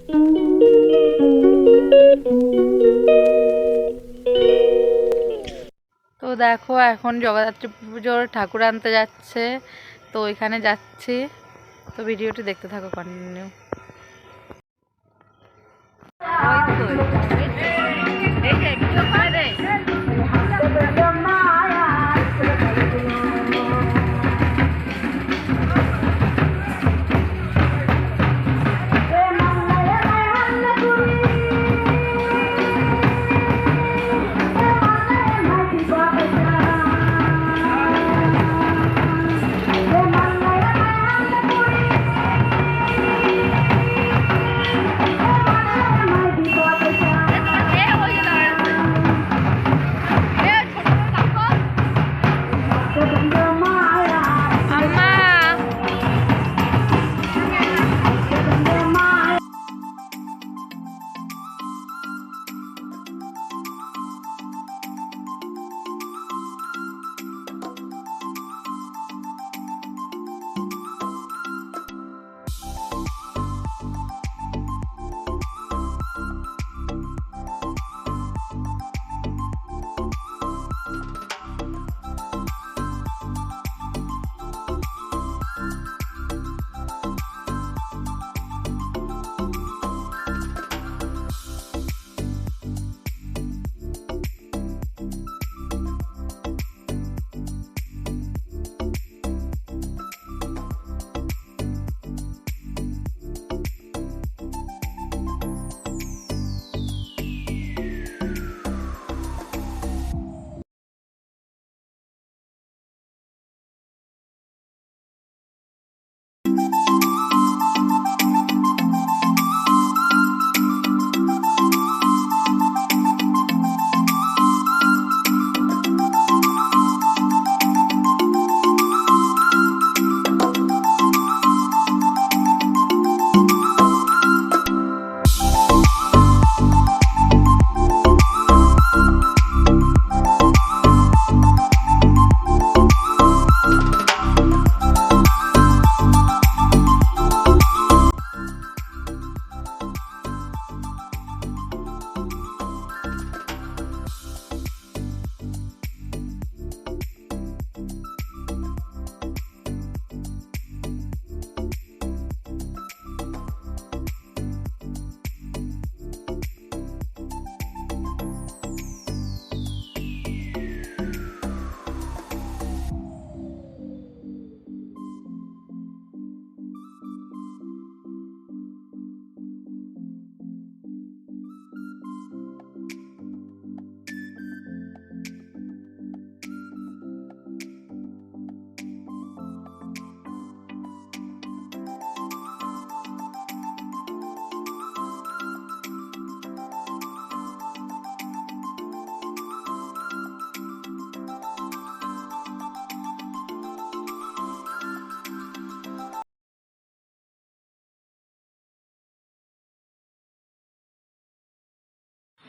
তো দেখো এখন জগদ্ধাত্রী পুজোর ঠাকুর আনতে যাচ্ছে, তো ওইখানে যাচ্ছি। তো ভিডিওটি দেখতে থাকো কন্টিনিউ।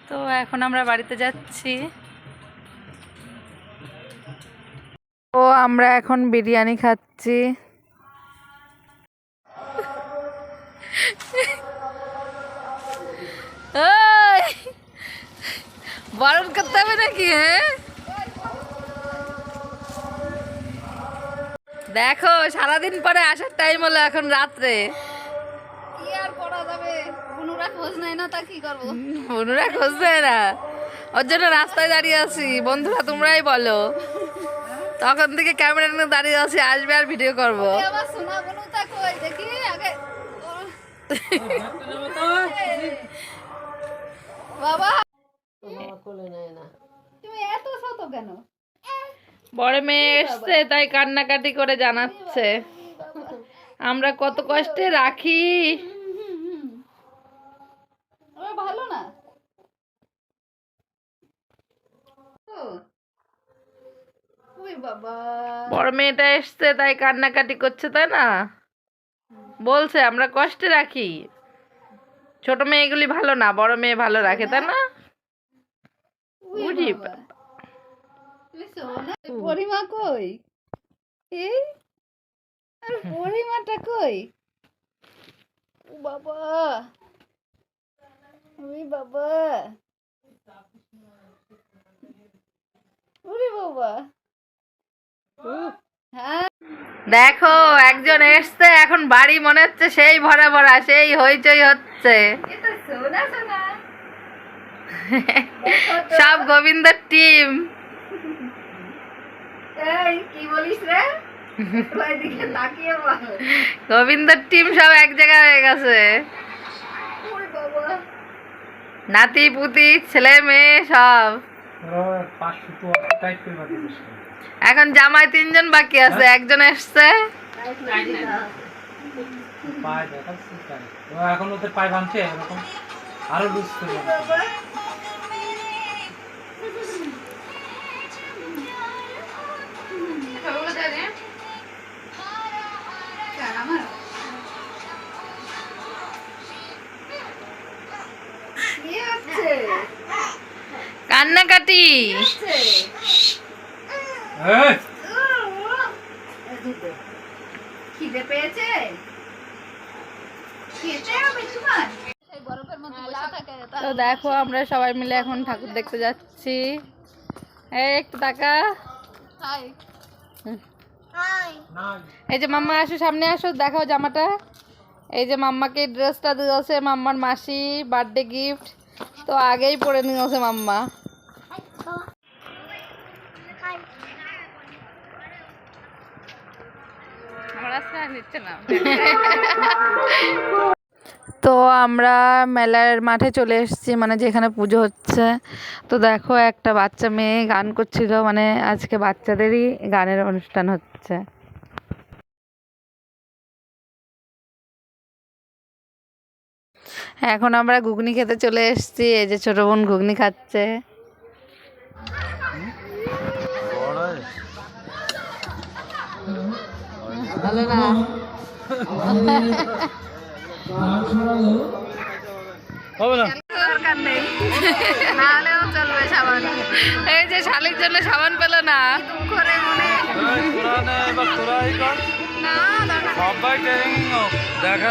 তো এখন আমরা বাড়িতে যাচ্ছি। তো আমরা এখন বিরিয়ানি খাচ্ছি। বারণ করতে হবে নাকি? হ্যাঁ দেখো সারাদিন পরে আসার টাইম হলো, এখন রাত্রে কি আর করা যাবে, বুনুরা খোঁজ নেয় না, তা কি করবো? বন্ধুরা খোঁজ দেয় না, ওর জন্য রাস্তায় দাঁড়িয়ে আছি। বন্ধুরা তোমরাই বলো, তখন থেকে ক্যামেরা নিয়ে দাঁড়িয়ে আছি, আসবে আর ভিডিও করবো। আবার শোনা বুনু তা কই দেখি আগে। বাবা কোলে নেয় না, তুমি এত ছোট কেন? বড় মেয়ে এসছে তাই কান্নাকাটি করে জানাচ্ছে আমরা কত কষ্টে রাখি। ভালো না বাবা, বড় মেয়েটা এসছে তাই কান্নাকাটি করছে, তাই না? বলছে আমরা কষ্টে রাখি, ছোট মেয়েগুলি ভালো না, বড় মেয়ে ভালো রাখে, তাই না? পরিমা কই? এই আর পরিমাটা কই? ও বাবা, বাবা, ওরে বাবা। হ্যাঁ, দেখো একজন এসছে এখন, বাড়ি মনে হচ্ছে সেই ভরা ভরা, সেই হইচই হচ্ছে। এটা সোনা সোনা। সব গোবিন্দর টিম। এই কি বলিস রে? ওইদিকে তাকিয়ে বল। গোবিন্দর টিম সব এক জায়গায় হয়ে গেছে। ওরে বাবা। নাতি পুতি ছেলে মেয়ে সব। এখন জামাই 3 জন বাকি আছে, একজন এসছে। এখন ওদের পায়ে ভাঙছে এরকম আরো লুজ করে কান্নাকাটি। খিদে পেয়েছে? খেতে হবে তোমার? এই বরফের মধ্যে বসে থাকে। তো দেখো আমরা সবাই মিলে এখন ঠাকুর দেখতে যাচ্ছি। এই একটু তাকা। High high. এই যে মাম্মা আসো, সামনে আসো, দেখাও জামাটা। এই যে মাম্মাকে ড্রেসটা দিয়েছে মাম্মার মাসি, বার্থডে গিফট। তো আগেই পরে নিয়েছে মাম্মা। তো আমরা মেলার মাঠে চলে এসেছি, মানে যেখানে পুজো হচ্ছে। তো দেখো একটা বাচ্চা মেয়ে গান করছিল, মানে আজকে বাচ্চাদেরই গানের অনুষ্ঠান হচ্ছে। এখন আমরা ঘুগনি খেতে চলে এসেছি। এই যে ছোট বোন ঘুগনি খাচ্ছে। ভালো না? হবে না দরকার নেই, নাহলেও চলবে সাবান। এই যে শালির জন্য সাবান পেল না, করে মনে না সবাই ট্রেনিং দেখা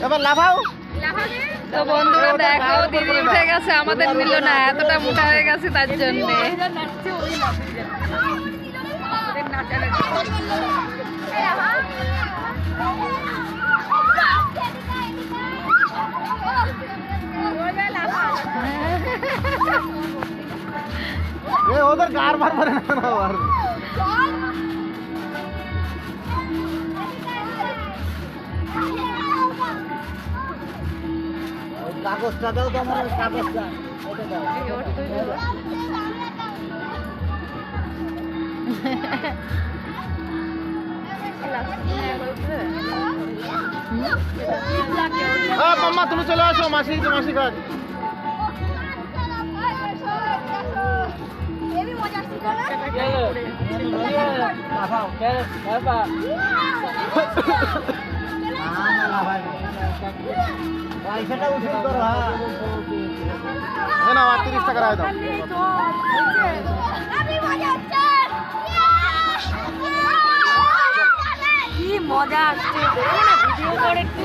এবার লাফাও। তো বন্ধুরা দেখো দিদি উঠে গেছে, আমাদের নিল না, এতটা মোটা হয়ে গেছে তার জন্য। ওদের গার বার করে না আবার কাগজটা দাও তো, আমার কাগজটা এটা দাও। মাম্মা তুমি চলে আসো, মাসি তো মাসি কাজ। পয়সাটা উঠিয়ে করো। হ্যাঁ না 30 টাকা রায় দাও। কি মজা আসছে, ভিডিও করে একটু।